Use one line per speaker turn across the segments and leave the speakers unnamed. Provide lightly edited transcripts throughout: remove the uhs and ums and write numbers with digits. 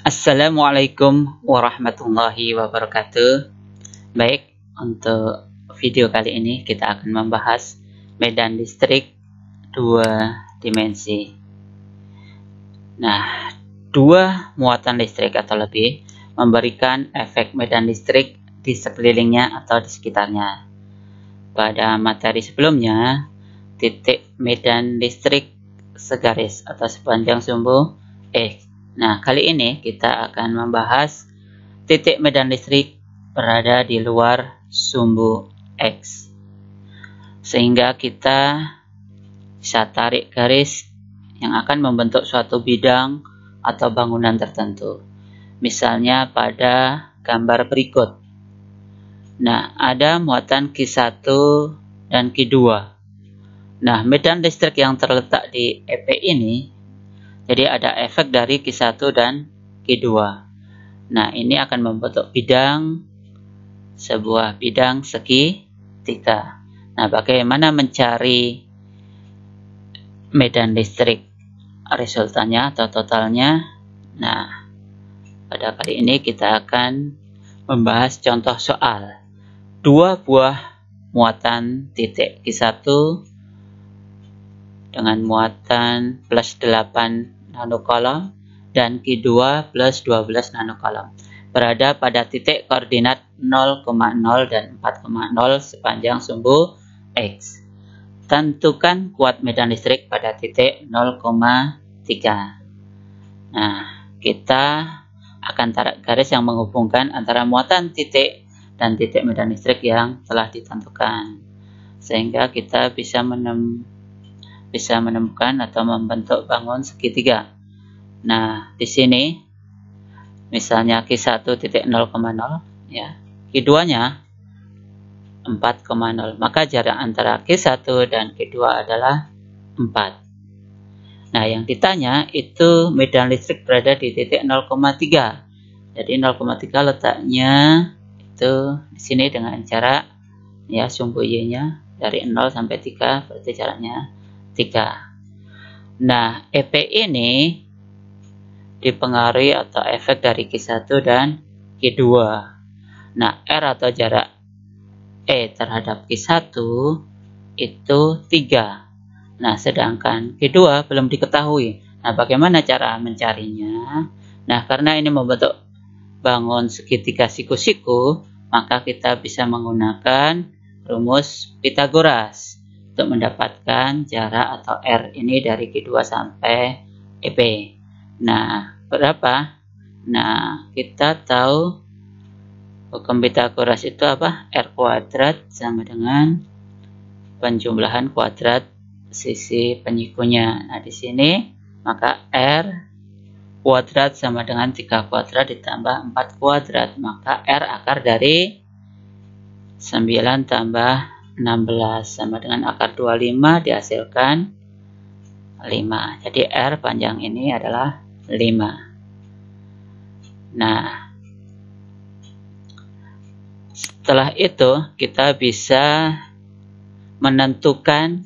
Assalamualaikum warahmatullahi wabarakatuh. Baik, untuk video kali ini kita akan membahas medan listrik dua dimensi. Nah, dua muatan listrik atau lebih memberikan efek medan listrik di sekelilingnya atau di sekitarnya. Pada materi sebelumnya, titik medan listrik segaris atau sepanjang sumbu X. Nah, kali ini kita akan membahas titik medan listrik berada di luar sumbu X. Sehingga kita bisa tarik garis yang akan membentuk suatu bidang atau bangunan tertentu. Misalnya pada gambar berikut. Nah, ada muatan Q1 dan Q2. Nah, medan listrik yang terletak di EP ini, jadi ada efek dari Q1 dan Q2. Nah, ini akan membentuk bidang, sebuah bidang segitiga. Nah, bagaimana mencari medan listrik resultannya atau totalnya? Nah, pada kali ini kita akan membahas contoh soal. Dua buah muatan titik Q1 dengan muatan plus 8 nanocoulomb dan Q2 plus 12 nanocoulomb berada pada titik koordinat 0,0 dan 4,0 sepanjang sumbu X. Tentukan kuat medan listrik pada titik 0,3. Nah, kita akan tarik garis yang menghubungkan antara muatan titik dan titik medan listrik yang telah ditentukan, sehingga kita bisa menemukan atau membentuk bangun segitiga. Nah, di sini misalnya Q1 titik 0,0 ya, Q2-nya 4,0. Maka jarak antara Q1 dan Q2 adalah 4. Nah, yang ditanya itu medan listrik berada di titik 0,3. Jadi 0,3 letaknya itu di sini dengan jarak ya sumbu Y-nya dari 0 sampai 3, berarti jaraknya 3. Nah, EP ini dipengaruhi atau efek dari Q1 dan Q2. Nah, R atau jarak E terhadap Q1 itu 3. Nah, sedangkan Q2 belum diketahui. Nah, bagaimana cara mencarinya? Nah, karena ini membentuk bangun segitiga siku-siku, maka kita bisa menggunakan rumus Pythagoras untuk mendapatkan jarak atau R ini dari Q2 sampai EP. Nah, berapa? Nah, kita tahu hukum Pythagoras itu apa? R kuadrat sama dengan penjumlahan kuadrat sisi penyikunya. Nah, di sini maka R kuadrat sama dengan 3 kuadrat ditambah 4 kuadrat. Maka R akar dari 9 tambah 16 sama dengan akar 25 dihasilkan 5. Jadi R panjang ini adalah 5. Nah, setelah itu kita bisa menentukan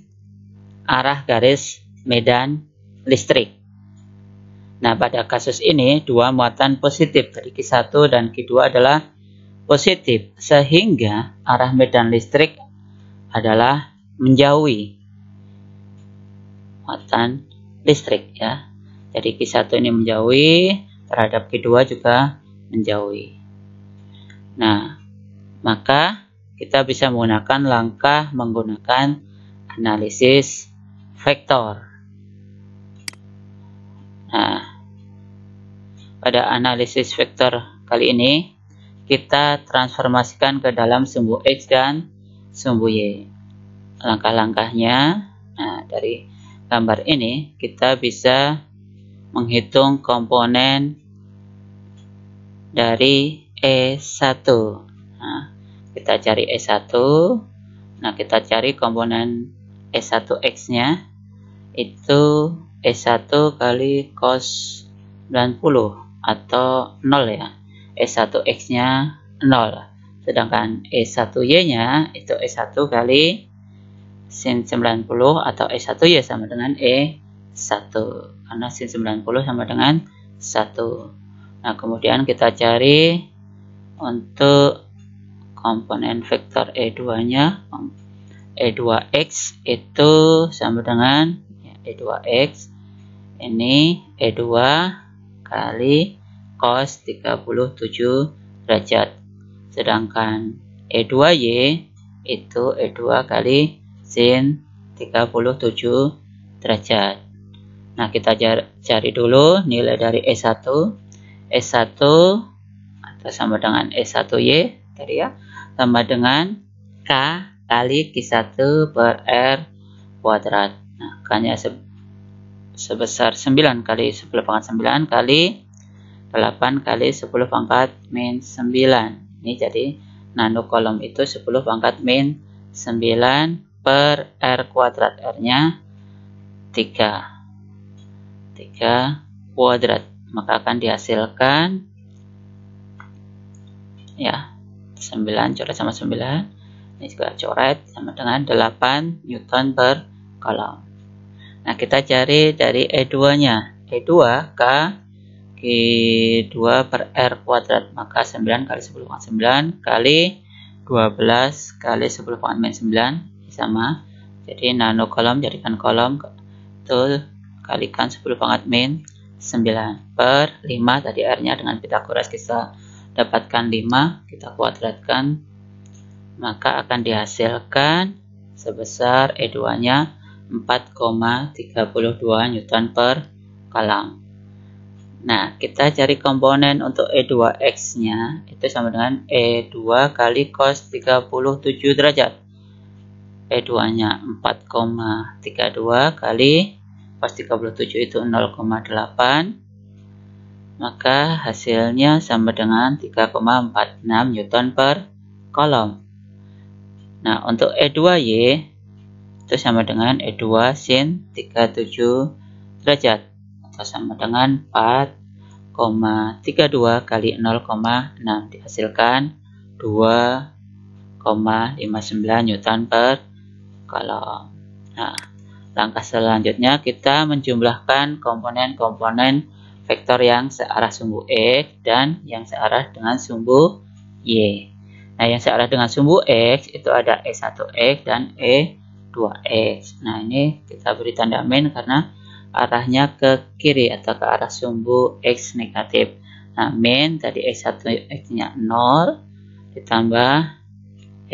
arah garis medan listrik. Nah, pada kasus ini dua muatan positif dari Q1 dan Q2 adalah positif, sehingga arah medan listrik adalah menjauhi muatan listrik ya. Jadi Q1 ini menjauhi terhadap Q2 juga menjauhi. Nah, maka kita bisa menggunakan analisis vektor. Nah, pada analisis vektor kali ini kita transformasikan ke dalam sumbu X dan sumbu Y. Langkah-langkahnya, nah, dari gambar ini kita bisa menghitung komponen dari E1. Nah, kita cari E1. Nah, kita cari komponen E1X-nya itu E1 kali cos 90 atau 0 ya. E1X-nya 0. Sedangkan E1Y-nya itu E1 kali sin 90 atau E1Y sama dengan E1. Karena sin 90 sama dengan 1. Nah, kemudian kita cari untuk komponen vektor E2-nya. E2x itu sama dengan E2x ini E2 kali cos 37 derajat. Sedangkan E2y itu E2 kali sin 37 derajat. Nah, kita cari dulu nilai dari E1. E1 atau sama dengan E1y tadi ya, sama dengan K kali Q1 per R kuadrat. Nah, K-nya sebesar 9 kali 10 pangkat 9 kali 8 kali 10 pangkat min 9. Ini jadi nano kolom itu 10 pangkat min 9 per R kuadrat. R-nya 3 kuadrat. Maka akan dihasilkan ya 9 coret sama 9. Ini juga coret sama dengan 8 Newton per kolom. Nah, kita cari dari E2-nya. E2 K Q2 per R kuadrat. Maka 9 kali 10 pangkat 9 kali 12 kali 10 pangkat min 9 sama. Jadi nano kolom jadikan kolom itu kalikan 10 pangkat min 9 per 5. Tadi R-nya dengan Pitagoras kita dapatkan 5. Kita kuadratkan. Maka akan dihasilkan sebesar E2-nya 4,32 Newton per kolom. Nah, kita cari komponen untuk E2x-nya itu sama dengan E2 kali cos 37 derajat. E2-nya 4,32 kali cos 37 itu 0,8. Maka hasilnya sama dengan 3,46 Newton per kolom. Nah, untuk E2y itu sama dengan E2 sin 37 derajat atau sama dengan 4,32 kali 0,6 dihasilkan 2,59 Newton per kolom. Nah, langkah selanjutnya kita menjumlahkan komponen-komponen vektor yang searah sumbu X dan yang searah dengan sumbu Y. Nah, yang searah dengan sumbu X itu ada E1X dan E2X. Nah, ini kita beri tanda min karena arahnya ke kiri atau ke arah sumbu X negatif. Nah, min tadi E1X-nya 0 ditambah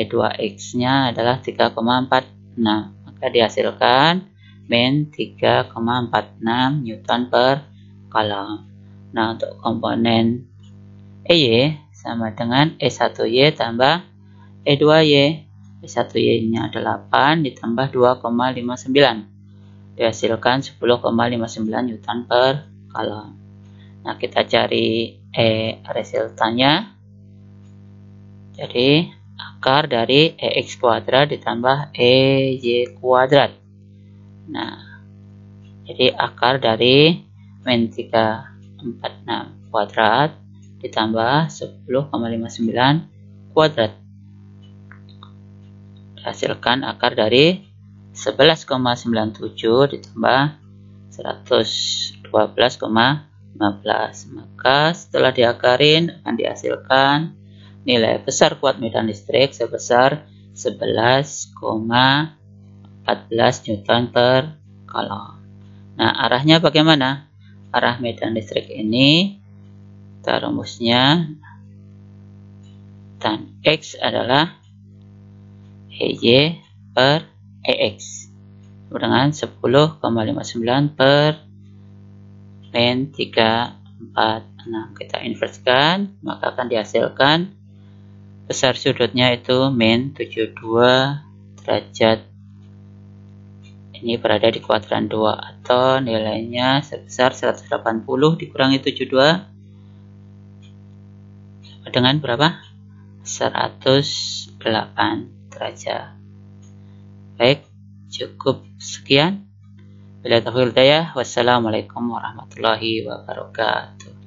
E2X-nya adalah 3,46. Maka dihasilkan min 3,46 Newton per kolom. Nah, untuk komponen EY sama dengan E1Y tambah E2Y. E1Y-nya 8 ditambah 2,59. Dihasilkan 10,59 Newton per kolom. Nah, kita cari resultanya. Jadi, akar dari EX kuadrat ditambah EY kuadrat. Nah, jadi akar dari min 346 kuadrat ditambah 10,59 kuadrat. Hasilkan akar dari 11,97 ditambah 112,15. Maka setelah diakarin akan dihasilkan nilai besar kuat medan listrik sebesar 11,14 Newton per kolom. Nah, arahnya bagaimana? Arah medan listrik ini kita rumusnya tan X adalah EY per EX dengan 10,59 per min 346. Kita inversikan, maka akan dihasilkan besar sudutnya itu min 72 derajat. Ini berada di kuadran 2 atau nilainya sebesar 180 dikurangi 72 dengan berapa? 108 derajat. Baik, cukup sekian. Bila taufiq hidayah. Wassalamualaikum warahmatullahi wabarakatuh.